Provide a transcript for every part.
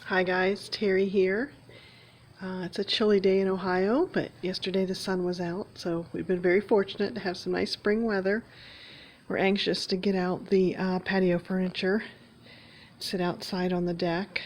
Hi guys, Terry here. It's a chilly day in Ohio, but yesterday the sun was out, so we've been very fortunate to have some nice spring weather. We're anxious to get out the patio furniture, sit outside on the deck.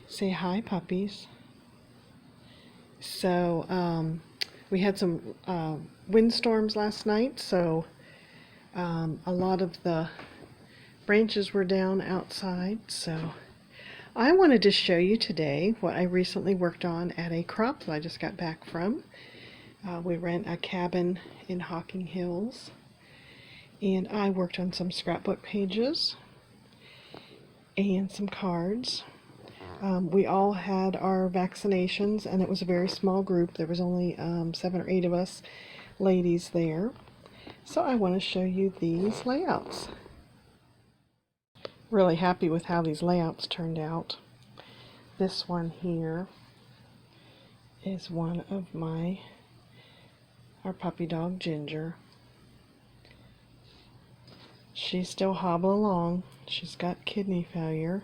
Say hi, puppies. So we had some windstorms last night, so a lot of the branches were down outside, so I wanted to show you today what I recently worked on at a crop that I just got back from. We rent a cabin in Hocking Hills, and I worked on some scrapbook pages and some cards. We all had our vaccinations, and it was a very small group. There was only 7 or 8 of us ladies there. So I want to show you these layouts. Really happy with how these layouts turned out. This one here is one of our puppy dog Ginger. She's still hobbling along. She's got kidney failure.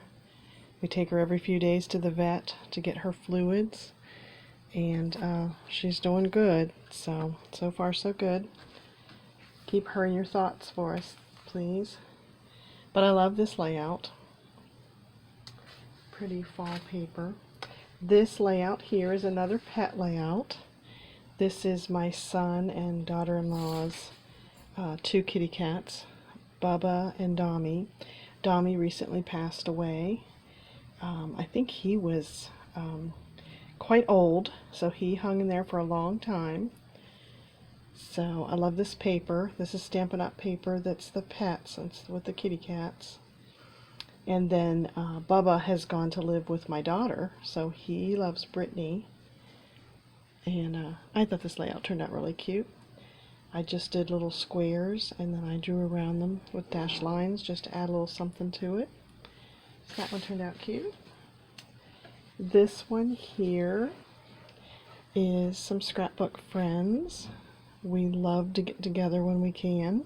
We take her every few days to the vet to get her fluids, and she's doing good. So far so good. Keep her in your thoughts for us, please. But I love this layout. Pretty fall paper. This layout here is another pet layout. This is my son and daughter-in-law's 2 kitty cats, Bubba and Dommy. Dommy recently passed away. I think he was quite old, so he hung in there for a long time. So I love this paper. This is Stampin' Up! Paper that's the pets, it's with the kitty cats. And then Bubba has gone to live with my daughter, so he loves Brittany. And I thought this layout turned out really cute. I just did little squares, and then I drew around them with dashed lines just to add a little something to it. So that one turned out cute. This one here is some scrapbook friends. We love to get together when we can.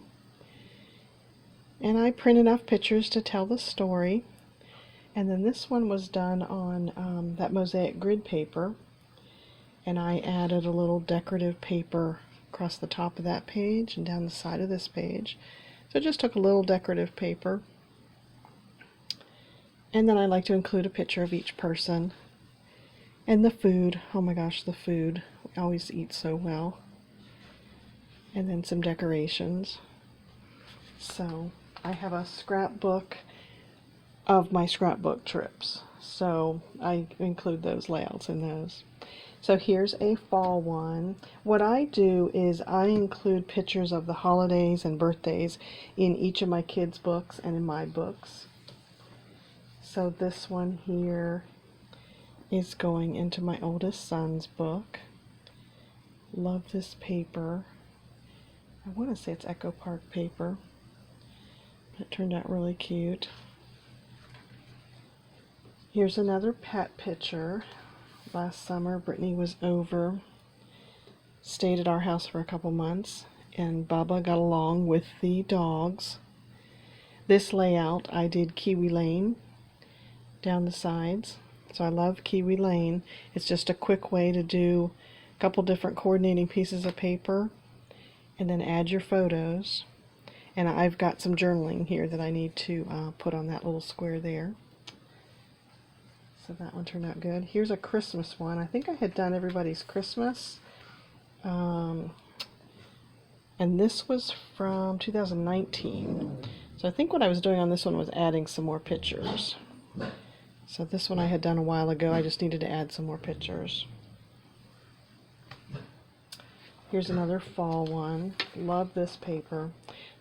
And I print enough pictures to tell the story. And then this one was done on that mosaic grid paper. And I added a little decorative paper across the top of that page and down the side of this page. So I just took a little decorative paper. And then I like to include a picture of each person. And the food. Oh my gosh, the food. We always eat so well. And then some decorations. So I have a scrapbook of my scrapbook trips, so I include those layouts in those. So here's a fall one. What I do is I include pictures of the holidays and birthdays in each of my kids' books and in my books. So this one here is going into my oldest son's book. Love this paper. I want to say it's Echo Park paper. It turned out really cute. Here's another pet picture. Last summer, Brittany was over, stayed at our house for a couple months, and Bubba got along with the dogs. This layout, I did Kiwi Lane down the sides. So I love Kiwi Lane. It's just a quick way to do a couple different coordinating pieces of paper and then add your photos. And I've got some journaling here that I need to put on that little square there. So that one turned out good. Here's a Christmas one. I think I had done everybody's Christmas. And this was from 2019. So I think what I was doing on this one was adding some more pictures. So this one I had done a while ago. I just needed to add some more pictures. Here's another fall one. Love this paper.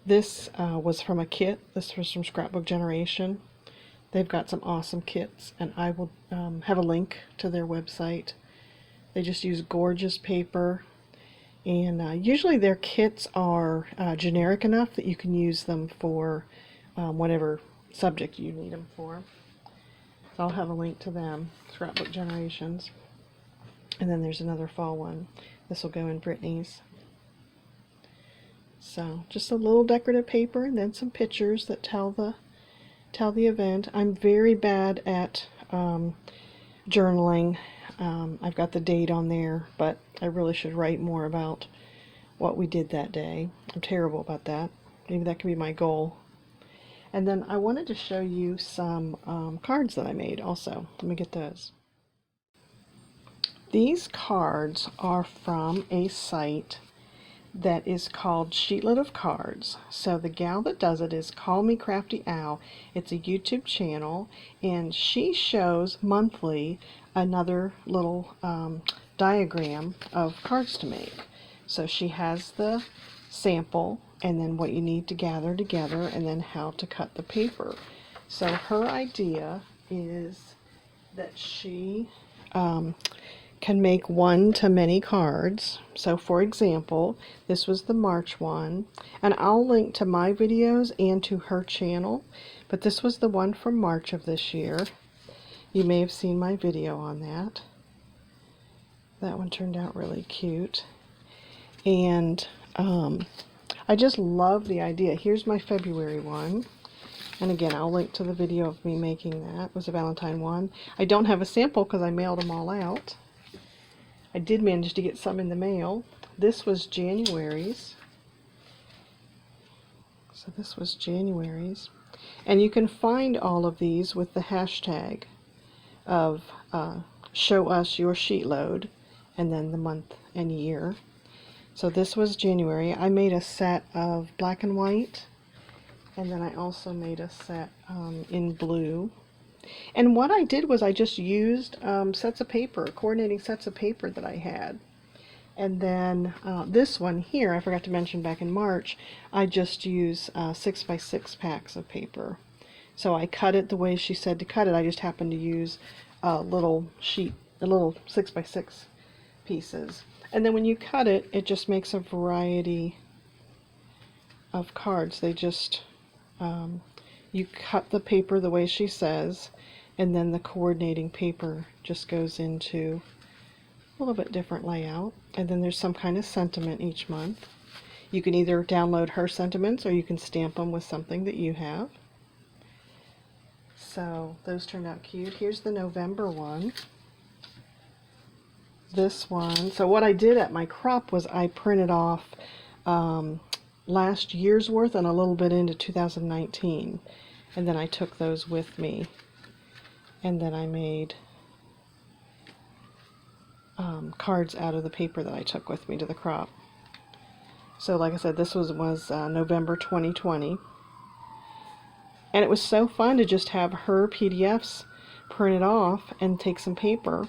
This was from a kit. This was from Scrapbook Generation. They've got some awesome kits, and I will have a link to their website. They just use gorgeous paper, and usually their kits are generic enough that you can use them for whatever subject you need them for. So I'll have a link to them, Scrapbook Generations. And then there's another fall one. This will go in Brittany's. So just a little decorative paper and then some pictures that tell tell the event. I'm very bad at journaling. I've got the date on there, but I really should write more about what we did that day. I'm terrible about that. Maybe that could be my goal. And then I wanted to show you some cards that I made also. Let me get those. These cards are from a site that is called Sheetlet of Cards. So the gal that does it is Call Me Crafty Owl. It's a YouTube channel, and she shows monthly another little diagram of cards to make. So she has the sample, and then what you need to gather together, and then how to cut the paper. So her idea is that she can make one-to-many cards. So for example, this was the March one, and I'll link to my videos and to her channel, but this was the one from March of this year. You may have seen my video on that. That one turned out really cute. And I just love the idea. Here's my February one. And again, I'll link to the video of me making that. It was a Valentine one. I don't have a sample because I mailed them all out. I did manage to get some in the mail. This was January's. So this was January's. And you can find all of these with the hashtag of show us your sheet load, and then the month and year. So this was January. I made a set of black and white, and then I also made a set in blue. And what I did was I just used sets of paper, coordinating sets of paper that I had. And then this one here, I forgot to mention back in March, I just used 6x6 packs of paper. So I cut it the way she said to cut it. I just happened to use a little sheet, a little 6x6 pieces. And then when you cut it, it just makes a variety of cards. They just, you cut the paper the way she says, and then the coordinating paper just goes into a little bit different layout. And then there's some kind of sentiment each month. You can either download her sentiments, or you can stamp them with something that you have. So those turned out cute. Here's the November one. This one, so what I did at my crop was I printed off last year's worth and a little bit into 2019, and then I took those with me, and then I made cards out of the paper that I took with me to the crop. So like I said, this was November 2020, and it was so fun to just have her PDFs printed off and take some paper,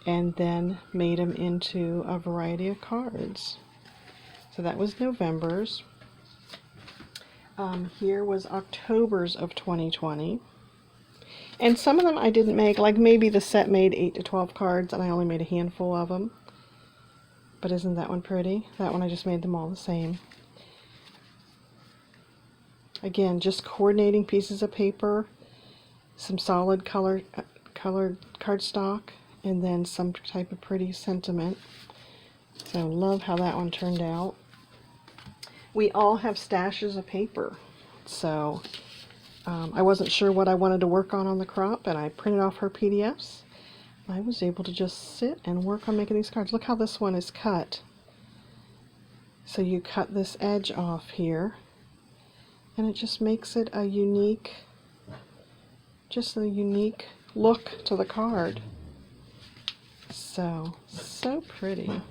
and then made them into a variety of cards. So that was November's. Here was October's of 2020. And some of them I didn't make, like maybe the set made 8 to 12 cards and I only made a handful of them. But isn't that one pretty? That one I just made them all the same. Again, just coordinating pieces of paper, some solid colored cardstock, and then some type of pretty sentiment. So love how that one turned out. We all have stashes of paper, so I wasn't sure what I wanted to work on the crop, and I printed off her PDFs. I was able to just sit and work on making these cards. Look how this one is cut. So you cut this edge off here, and it just makes it a unique, just a unique look to the card. So pretty.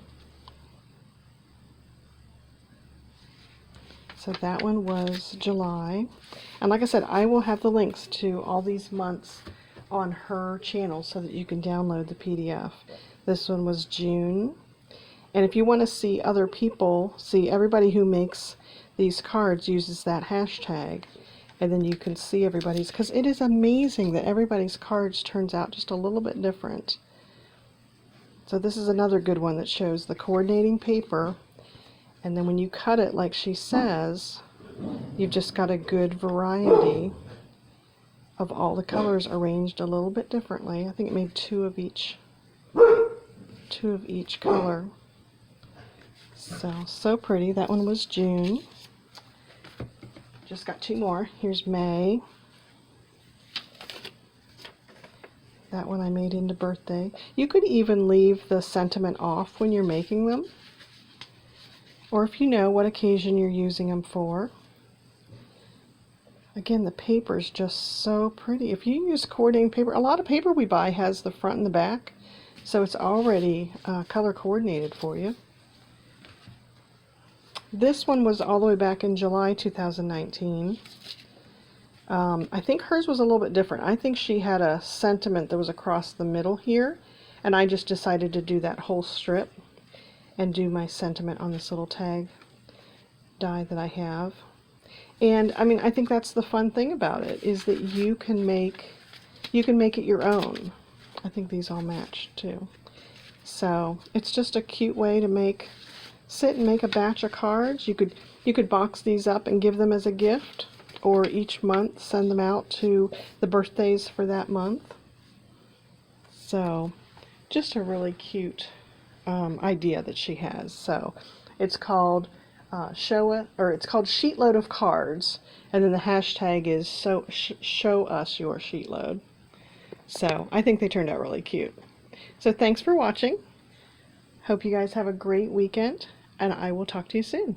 So that one was July. And like I said, I will have the links to all these months on her channel so that you can download the PDF. This one was June. And if you want to see other people, see everybody who makes these cards uses that hashtag. And then you can see everybody's, because it is amazing that everybody's cards turns out just a little bit different. So this is another good one that shows the coordinating paper, and then when you cut it like she says, you've just got a good variety of all the colors arranged a little bit differently. I think it made two of each color. So pretty. That one was June. Just got two more. Here's May. That one I made into birthday. You could even leave the sentiment off when you're making them, or if you know what occasion you're using them for. Again, the paper is just so pretty. If you use coordinating paper, a lot of paper we buy has the front and the back, so it's already color coordinated for you. This one was all the way back in July 2019. I think hers was a little bit different. I think she had a sentiment that was across the middle here, and I just decided to do that whole strip and do my sentiment on this little tag die that I have. And I mean, I think that's the fun thing about it, is that you can make it your own. I think these all match too. So it's just a cute way to sit and make a batch of cards. You could box these up and give them as a gift, or each month send them out to the birthdays for that month. So just a really cute idea that she has. So it's called it's called Sheetload of Cards, and then the hashtag is show us your sheetload. So I think they turned out really cute. So thanks for watching. Hope you guys have a great weekend, and I will talk to you soon.